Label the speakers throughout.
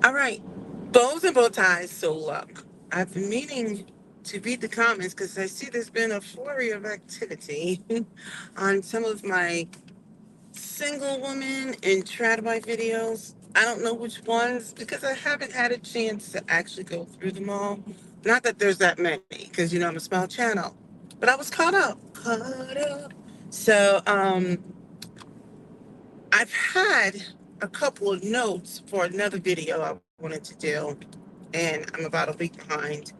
Speaker 1: All right, bows and bow ties. So look, I've been meaning to read the comments because I see there's been a flurry of activity on some of my single woman and trad wife videos. I don't know which ones because I haven't had a chance to actually go through them all. Not that there's that many, because I'm a small channel, but I was caught up. Caught up. So I've had a couple of notes for another video I wanted to do, and I'm about a week behind.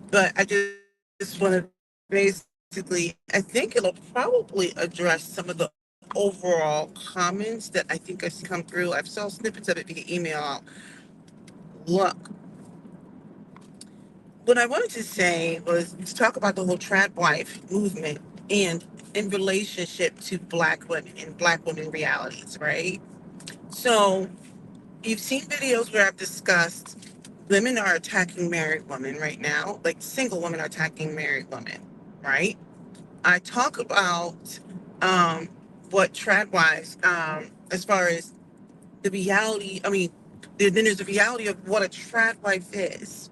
Speaker 1: But I just want to basically, I think it'll probably address some of the overall comments that I think I see come through. I've saw snippets of it via email. Look, what I wanted to say was to talk about the whole trad wife movement and in relationship to black women and black women realities, right? So you've seen videos where I've discussed women are attacking married women right now, like single women are attacking married women, right? I talk about um, what trad wives, as far as the reality. I mean, then there's the reality of what a trad wife is.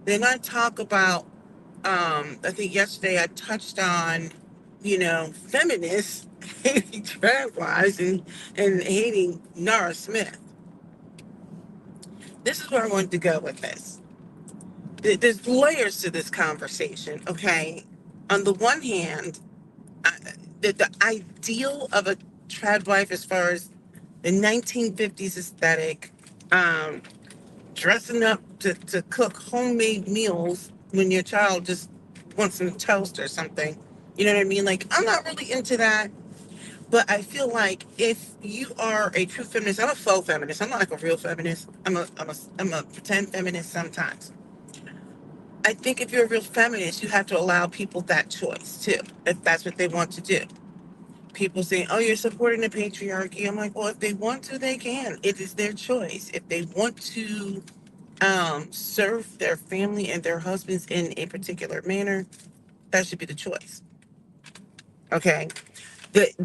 Speaker 1: Then I talk about. I think yesterday I touched on, feminists hating trad wives and hating Nara Smith. This is where I wanted to go with this. There's layers to this conversation, okay? On the one hand, I, the ideal of a trad wife, as far as the 1950s aesthetic, um, dressing up to cook homemade meals when your child just wants some toast or something. You know what I mean? Like, I'm not really into that. But I feel like if you are a true feminist, I'm a faux feminist. I'm not like a real feminist. I'm a pretend feminist sometimes. I think if you're a real feminist, you have to allow people that choice too, if that's what they want to do. People saying, "Oh, you're supporting the patriarchy." I'm like, well, if they want to, they can. It is their choice. If they want to serve their family and their husbands in a particular manner, that should be the choice. Okay.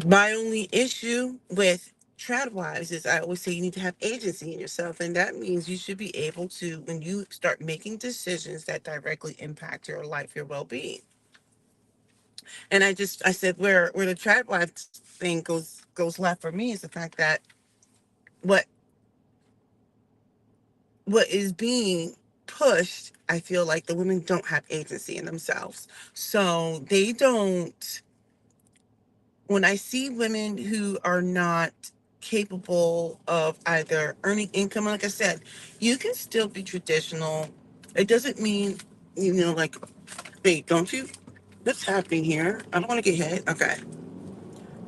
Speaker 1: My only issue with trad wives is I always say you need to have agency in yourself, and that means you should be able to, when you start making decisions that directly impact your life, your well being. And I said where the trad wife thing goes left for me is the fact that what what is being pushed, I feel like the women don't have agency in themselves. So they don't, when I see women who are not capable of either earning income, like I said, you can still be traditional. It doesn't mean, like, wait, don't you? What's happening here? I don't want to get hit. Okay.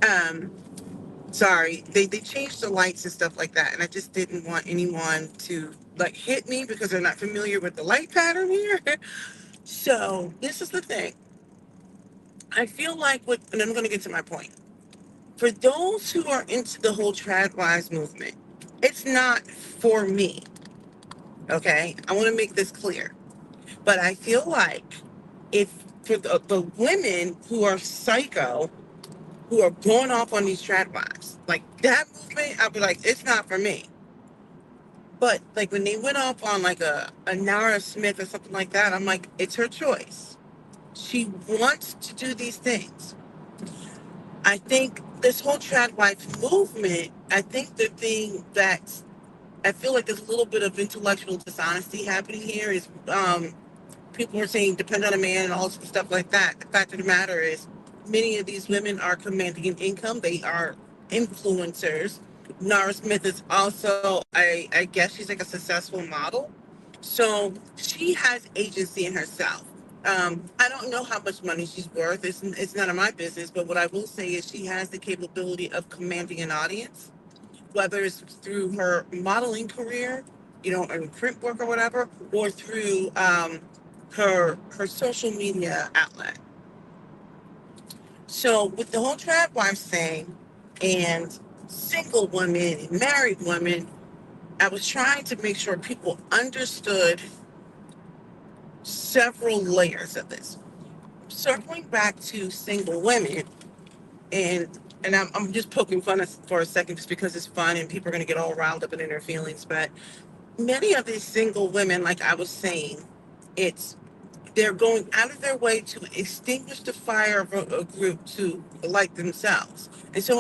Speaker 1: Um, Sorry. They changed the lights and stuff like that, and I just didn't want anyone to like hit me because they're not familiar with the light pattern here. So this is the thing. I feel like and I'm going to get to my point. For those who are into the whole trad wives movement, it's not for me. Okay, I want to make this clear. But I feel like if for the women who are psycho, who are going off on these trad wives, like that movement, I'll be like, it's not for me. But like when they went off on like a Nara Smith or something like that, I'm like, it's her choice. She wants to do these things. I think this whole trad wife movement, I think the thing that I feel like there's a little bit of intellectual dishonesty happening here is people are saying depend on a man and all sorts of stuff like that. The fact of the matter is many of these women are commanding an income. They are influencers. Nara Smith is also, I guess she's like a successful model. So she has agency in herself. I don't know how much money she's worth. It's none of my business. But what I will say is she has the capability of commanding an audience, whether it's through her modeling career, in print work or whatever, or through her social media outlet. So with the whole trad wives thing and single women and married women, I was trying to make sure people understood several layers of this. Circling back to single women, and I'm just poking fun for a second just because it's fun and people are going to get all riled up and in their feelings. But many of these single women, like I was saying, it's they're going out of their way to extinguish the fire of a group to like themselves. And so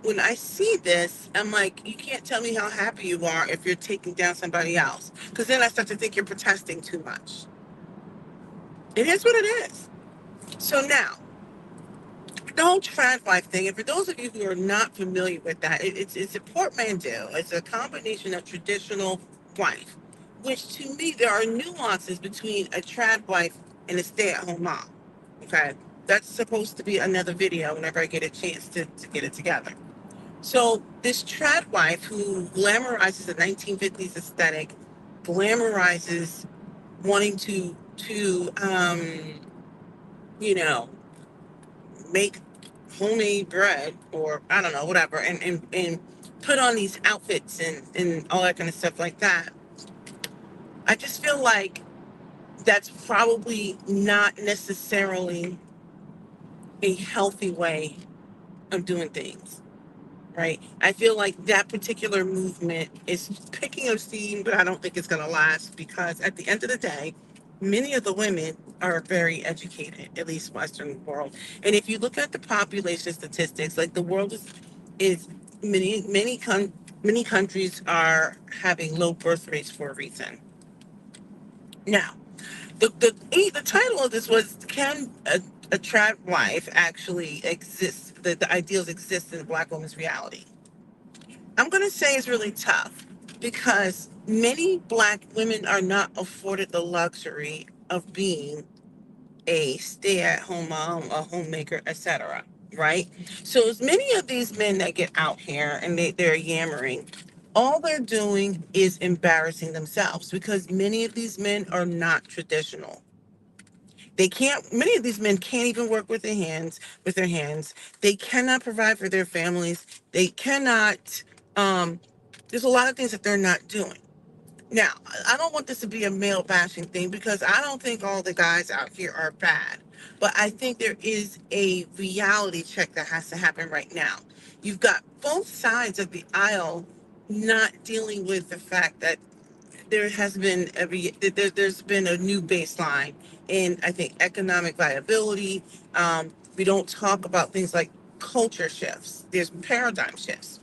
Speaker 1: when I see this, I'm like, you can't tell me how happy you are if you're taking down somebody else, because then I start to think you're protesting too much. It is what it is. So now, the whole trad wife thing, and for those of you who are not familiar with that, it's a portmanteau. It's a combination of traditional wife, which to me, there are nuances between a trad wife and a stay-at-home mom. Okay? That's supposed to be another video whenever I get a chance to get it together. So this trad wife who glamorizes the 1950s aesthetic, glamorizes wanting to you know, make homemade bread or I don't know, whatever, and put on these outfits and all that kind of stuff like that. I just feel like that's probably not necessarily a healthy way of doing things. Right? I feel like that particular movement is picking up steam, but I don't think it's going to last because at the end of the day, many of the women are very educated, at least Western world. And if you look at the population statistics, like the world is many countries are having low birth rates for a reason. Now, the title of this was, can a trad wife actually exist? The ideals exist in a Black woman's reality. I'm going to say it's really tough because many Black women are not afforded the luxury of being a stay-at-home mom, a homemaker, etc. Right? So as many of these men that get out here and they're yammering, all they're doing is embarrassing themselves because many of these men are not traditional. They can't, many of these men can't even work with their hands. They cannot provide for their families. They cannot, um, there's a lot of things that they're not doing. Now, I don't want this to be a male bashing thing because I don't think all the guys out here are bad. But I think there is a reality check that has to happen right now. You've got both sides of the aisle not dealing with the fact that there's been a new baseline in, I think, economic viability. We don't talk about things like culture shifts. There's paradigm shifts.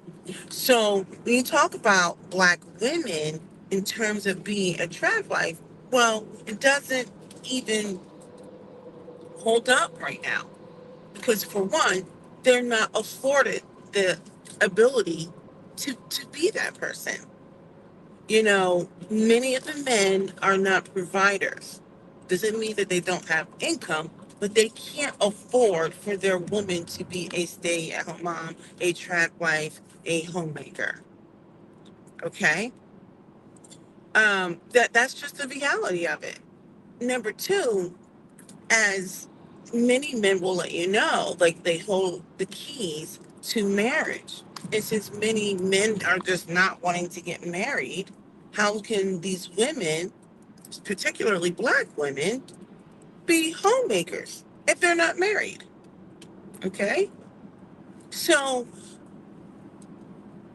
Speaker 1: So when you talk about Black women in terms of being a trad wife, well, it doesn't even hold up right now because for one, they're not afforded the ability to be that person. You know, many of the men are not providers. Doesn't mean that they don't have income, but they can't afford for their woman to be a stay-at-home mom, a trad wife, a homemaker. Okay, that's just the reality of it. Number two, as many men will let you know, like they hold the keys to marriage. And since many men are just not wanting to get married, how can these women, particularly Black women, be homemakers if they're not married? Okay? So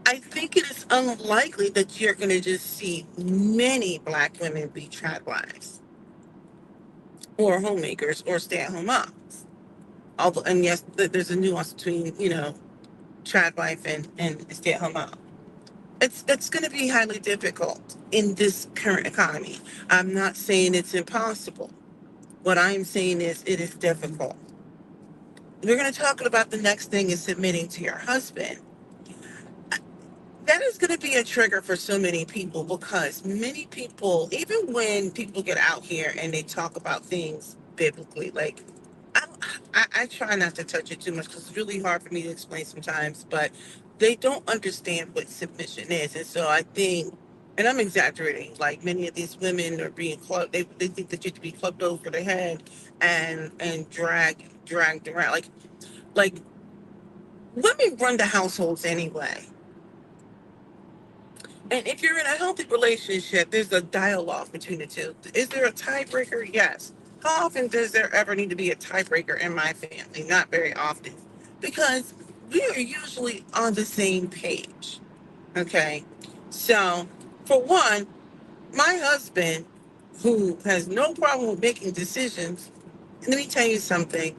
Speaker 1: I think it is unlikely that you're going to just see many Black women be trad wives or homemakers or stay at home moms. Although, and yes, there's a nuance between, trad wife and stay at home mom. It's going to be highly difficult in this current economy. I'm not saying it's impossible. What I'm saying is it is difficult. We're going to talk about the next thing is submitting to your husband. That is going to be a trigger for so many people because many people, even when people get out here and they talk about things biblically, like I, I try not to touch it too much because it's really hard for me to explain sometimes, but they don't understand what submission is. And so I think, and I'm exaggerating, like many of these women are being clubbed, they think that you have to be clubbed over the head and dragged around. Like women run the households anyway. And if you're in a healthy relationship, there's a dialogue between the two. Is there a tiebreaker? Yes. How often does there ever need to be a tiebreaker in my family? Not very often. Because we are usually on the same page. Okay. So, for one, My husband, who has no problem with making decisions, let me tell you something.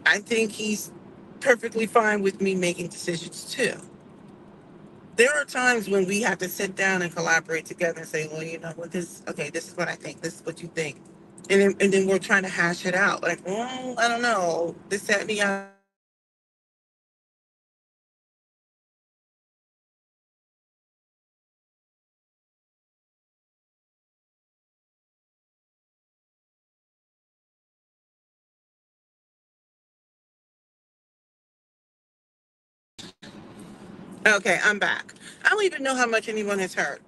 Speaker 1: I think he's perfectly fine with me making decisions too. There are times when we have to sit down and collaborate together and say, well, you know what, this, okay, this is what I think, this is what you think. And then we're trying to hash it out. Like, well, I don't know, this, that, and the other. Okay, I'm back. I don't even know how much anyone has heard.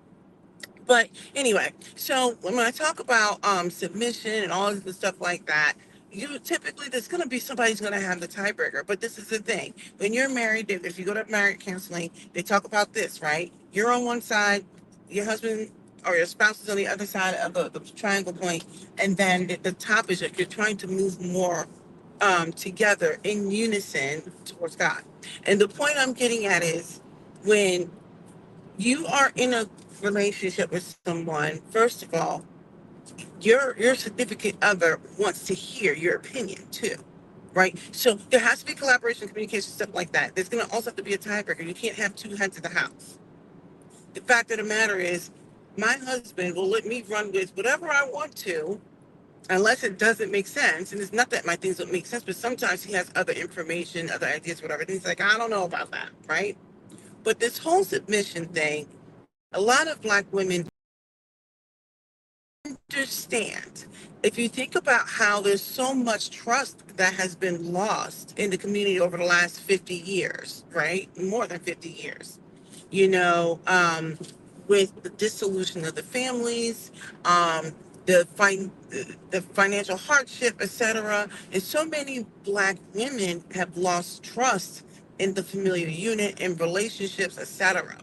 Speaker 1: But anyway, so when I talk about submission and all of the stuff like that, you typically there's going to be somebody's going to have the tiebreaker. But this is the thing: when you're married, if you go to marriage counseling, they talk about this, right? You're on one side, your husband or your spouse is on the other side of the triangle point, and then the top is like you're trying to move more together in unison towards God. And the point I'm getting at is when you are in a relationship with someone, first of all, your significant other wants to hear your opinion too. Right? So there has to be collaboration, communication, stuff like that. There's gonna also have to be a tiebreaker. You can't have two heads of the house. The fact of the matter is, my husband will let me run with whatever I want to, unless it doesn't make sense. And it's not that my things don't make sense, but sometimes he has other information, other ideas, whatever. And he's like, I don't know about that, right? But this whole submission thing, a lot of black women understand. If you think about how there's so much trust that has been lost in the community over the last 50 years, right? More than 50 years. You know, with the dissolution of the families, the financial hardship, etc. And so many black women have lost trust in the familiar unit, in relationships, etc.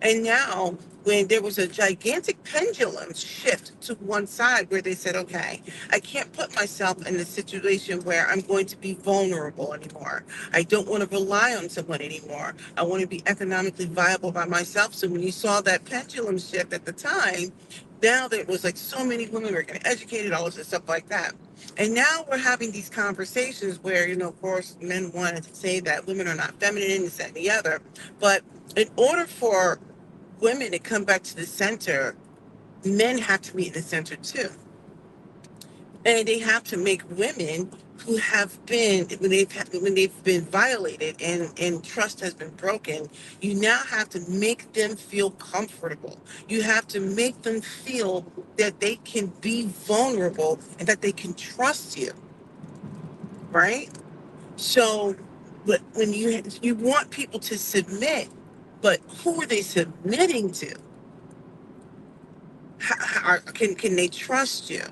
Speaker 1: And now, when there was a gigantic pendulum shift to one side where they said, okay, I can't put myself in a situation where I'm going to be vulnerable anymore. I don't want to rely on someone anymore. I want to be economically viable by myself. So when you saw that pendulum shift at the time, now there was like so many women were getting educated, all of this stuff like that. And now we're having these conversations where, of course, men want to say that women are not feminine, this, that, and the other. But in order for women to come back to the center, men have to be in the center too. And they have to make women who have been when they've been violated and trust has been broken, you now have to make them feel comfortable. You have to make them feel that they can be vulnerable and that they can trust you, right? So, but when you want people to submit, but who are they submitting to? Can they trust you?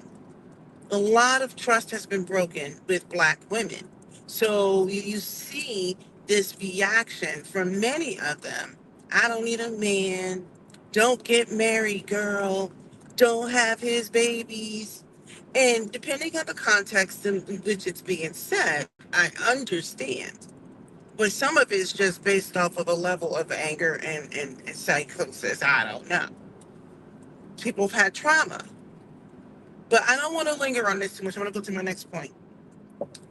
Speaker 1: A lot of trust has been broken with black women. So you see this reaction from many of them. I don't need a man. Don't get married, girl. Don't have his babies. And depending on the context in which it's being said, I understand. But some of it's just based off of a level of anger and psychosis. I don't know. People have had trauma. But I don't want to linger on this too much. I want to go to my next point.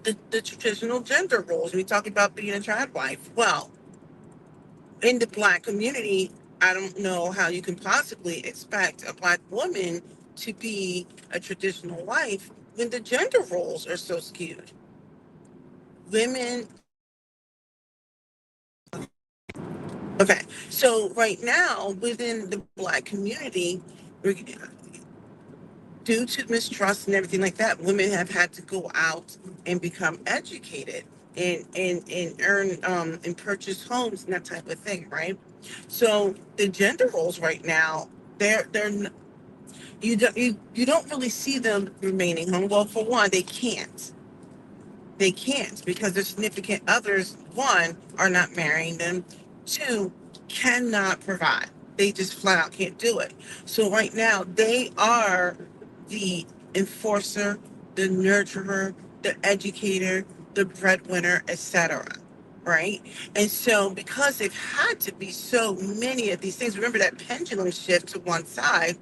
Speaker 1: The traditional gender roles. We talk about being a trad wife. Well, in the black community, I don't know how you can possibly expect a black woman to be a traditional wife when the gender roles are so skewed. Women, okay, so right now within the black community, due to mistrust and everything like that, women have had to go out and become educated and earn and purchase homes and that type of thing, right? So the gender roles right now, they're you don't really see them remaining home. Well, for one, they can't because their significant others, one, are not marrying them, two, cannot provide. They just flat out can't do it. So right now, they are the enforcer, the nurturer, the educator, the breadwinner, etc. Right? And so because they've had to be so many of these things, remember that pendulum shift to one side,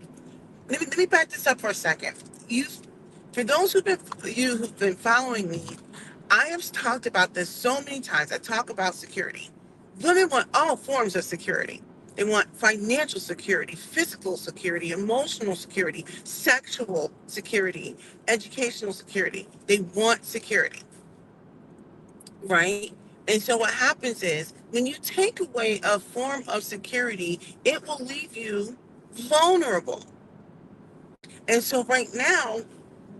Speaker 1: let me back this up for a second. You, for those who've been following me, I have talked about this so many times. I talk about security. Women want all forms of security. They want financial security, physical security, emotional security, sexual security, educational security. They want security, right? And so what happens is when you take away a form of security, it will leave you vulnerable. And so right now,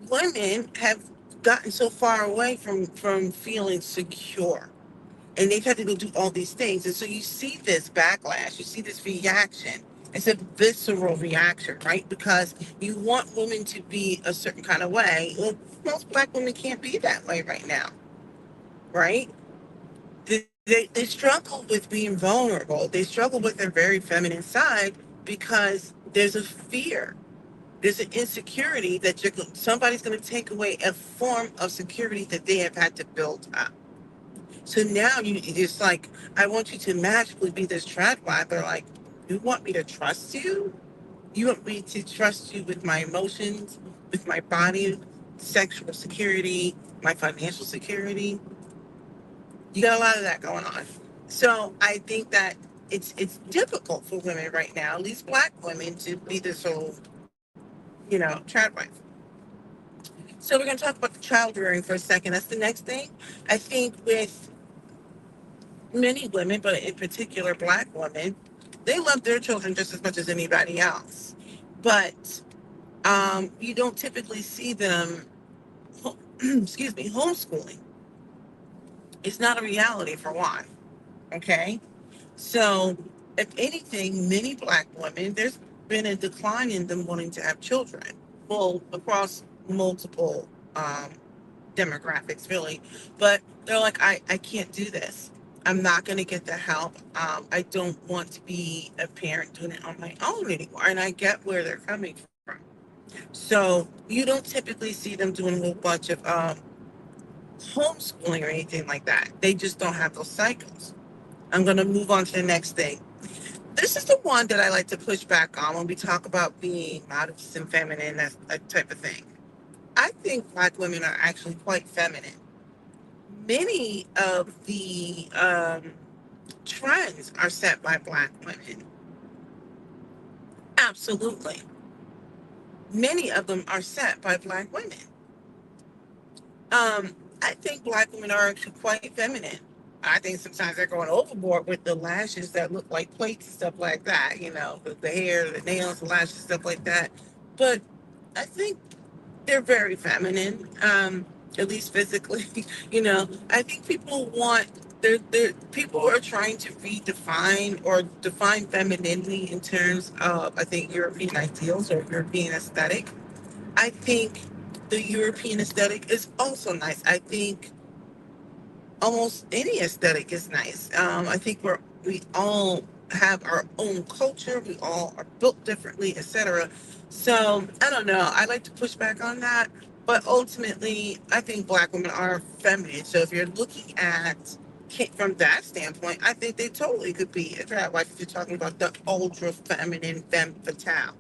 Speaker 1: women have gotten so far away from feeling secure. And they've had to go do all these things. And so you see this backlash, you see this reaction. It's a visceral reaction, right? Because you want women to be a certain kind of way. Well, most black women can't be that way right now, right? They struggle with being vulnerable. They struggle with their very feminine side because there's a fear. There's an insecurity that somebody's going to take away a form of security that they have had to build up. So now it's like, I want you to magically be this trad wife. They're like, you want me to trust you? You want me to trust you with my emotions, with my body, sexual security, my financial security? You got a lot of that going on. So I think that it's difficult for women right now, at least black women, to be this whole, trad wife. So we're going to talk about the child rearing for a second. That's the next thing. I think with many women, but in particular black women, they love their children just as much as anybody else. But you don't typically see them, excuse me, homeschooling. It's not a reality for one. Okay. So, if anything, many black women, there's been a decline in them wanting to have children. Well, across multiple demographics, really. But they're like, I can't do this. I'm not going to get the help. I don't want to be a parent doing it on my own anymore. And I get where they're coming from. So, you don't typically see them doing a whole bunch of homeschooling or anything like that. They just don't have those cycles. I'm going to move on to the next thing. This is the one that I like to push back on when we talk about being modest and feminine, that type of thing. I think black women are actually quite feminine. Many of the trends are set by black women. Absolutely. Many of them are set by black women. I think black women are actually quite feminine. I think sometimes they're going overboard with the lashes that look like plates and stuff like that, the hair, the nails, the lashes, stuff like that. But I think they're very feminine, at least physically. I think people want, people are trying to redefine or define femininity in terms of, I think, European ideals or European aesthetic. I think the European aesthetic is also nice. I think almost any aesthetic is nice. I think we all have our own culture. We all are built differently, etc. So I don't know. I like to push back on that, but ultimately, I think black women are feminine. So if you're looking at from that standpoint, I think they totally could be a drag wife if you're talking about the ultra feminine femme fatale.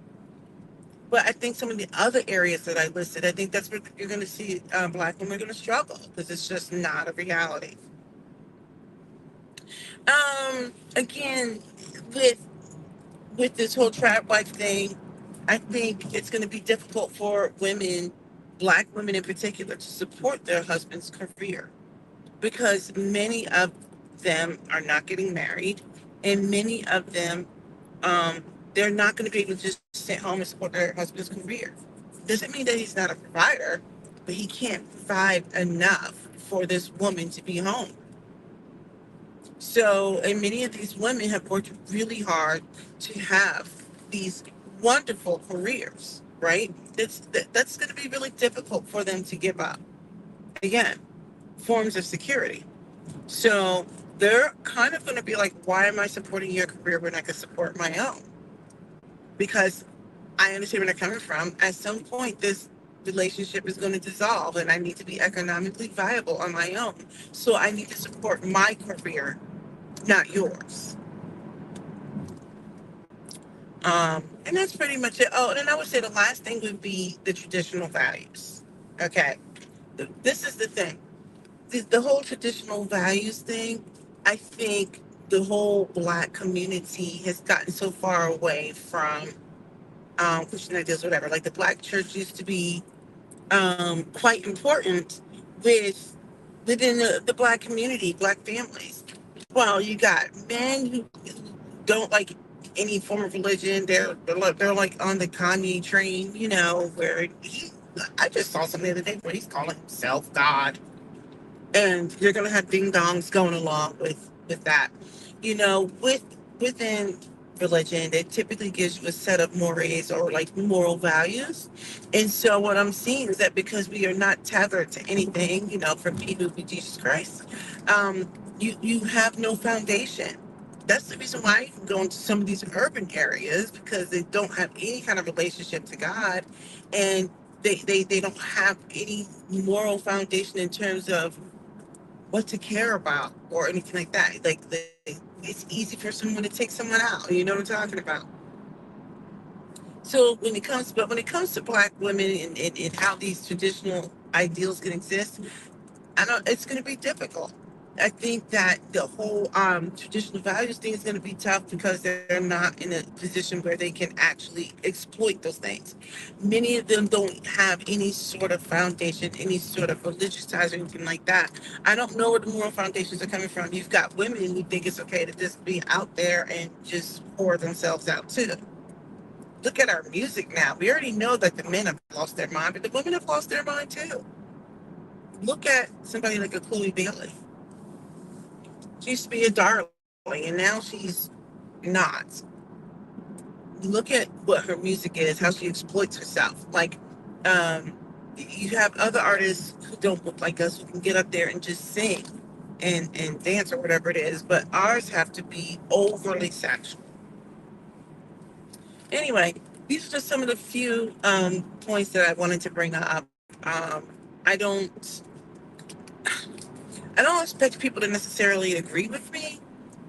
Speaker 1: But I think some of the other areas that I listed, I think that's where you're going to see black women are going to struggle because it's just not a reality. Again, with this whole trap wife thing, I think it's going to be difficult for women, black women in particular, to support their husband's career because many of them are not getting married, and many of them, um, they're not going to be able to just sit home and support their husband's career. Doesn't mean that he's not a provider, but he can't provide enough for this woman to be home. So, and many of these women have worked really hard to have these wonderful careers, right? That's going to be really difficult for them to give up. Again, forms of security. So they're kind of going to be like, why am I supporting your career when I can support my own? Because I understand where they're coming from. At some point, this relationship is going to dissolve, and I need to be economically viable on my own. So I need to support my career, not yours. And that's pretty much it. Oh, and then I would say the last thing would be the traditional values. Okay. This is the thing. The whole traditional values thing, I think the whole black community has gotten so far away from Christian ideas, whatever. Like the black church used to be quite important with within the black community, black families. Well, you got men who don't like any form of religion. They're like on the Kanye train, where I just saw something the other day where he's calling himself God, and you're going to have ding dongs going along with that. Within religion, it typically gives you a set of mores or like moral values. And so what I'm seeing is that because we are not tethered to anything, from people with Jesus Christ, you have no foundation. That's the reason why you can go into some of these urban areas, because they don't have any kind of relationship to God, and they don't have any moral foundation in terms of what to care about or anything like that. Like it's easy for someone to take someone out. You know what I'm talking about? So when it comes to black women and how these traditional ideals can exist, I don't. It's going to be difficult. I think that the whole traditional values thing is going to be tough because they're not in a position where they can actually exploit those things. Many of them don't have any sort of foundation, any sort of religious ties or anything like that. I don't know where the moral foundations are coming from. You've got women who think it's okay to just be out there and just pour themselves out too. Look at our music now. We already know that the men have lost their mind, but the women have lost their mind too. Look at somebody like a Chloe Bailey. She used to be a darling, and now she's not. Look at what her music is, how she exploits herself. Like, um, you have other artists who don't look like us who can get up there and just sing and dance or whatever it is, but ours have to be overly sexual. Anyway, these are just some of the few points that I wanted to bring up. I don't expect people to necessarily agree with me,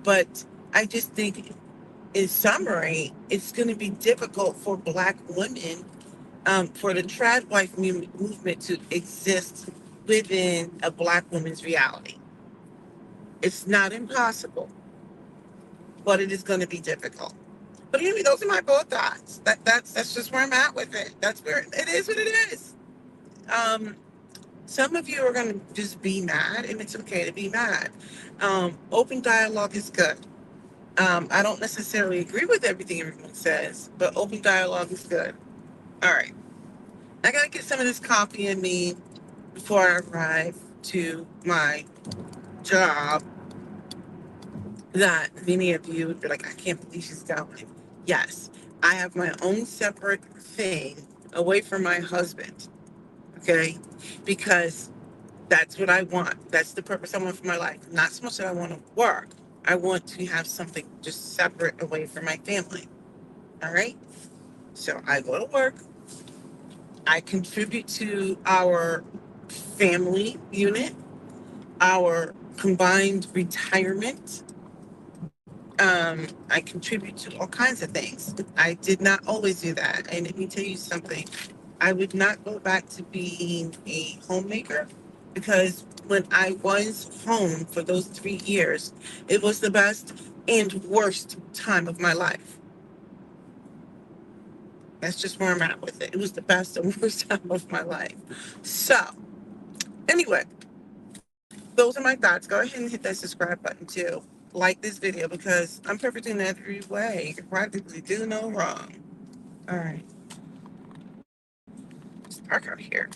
Speaker 1: but I just think, in summary, it's going to be difficult for Black women, for the trad wife movement to exist within a Black woman's reality. It's not impossible, but it is going to be difficult. But anyway, those are my both thoughts. That's just where I'm at with it. That's where it is. What it is. Um, some of you are going to just be mad, and it's okay to be mad. Open dialogue is good. I don't necessarily agree with everything everyone says, but open dialogue is good. All right. I got to get some of this coffee in me before I arrive to my job that many of you would be like, I can't believe she's going. Yes, I have my own separate thing away from my husband, okay? Because that's what I want. That's the purpose I want for my life. Not so much that I want to work. I want to have something just separate away from my family. All right? So I go to work. I contribute to our family unit, our combined retirement. I contribute to all kinds of things. I did not always do that. And let me tell you something. I would not go back to being a homemaker, because when I was home for those 3 years, it was the best and worst time of my life. That's just where I'm at with it. It was the best and worst time of my life. So, anyway, those are my thoughts. Go ahead and hit that subscribe button too. Like this video, because I'm perfect in every way. You can practically do no wrong. All right. Let's park out here.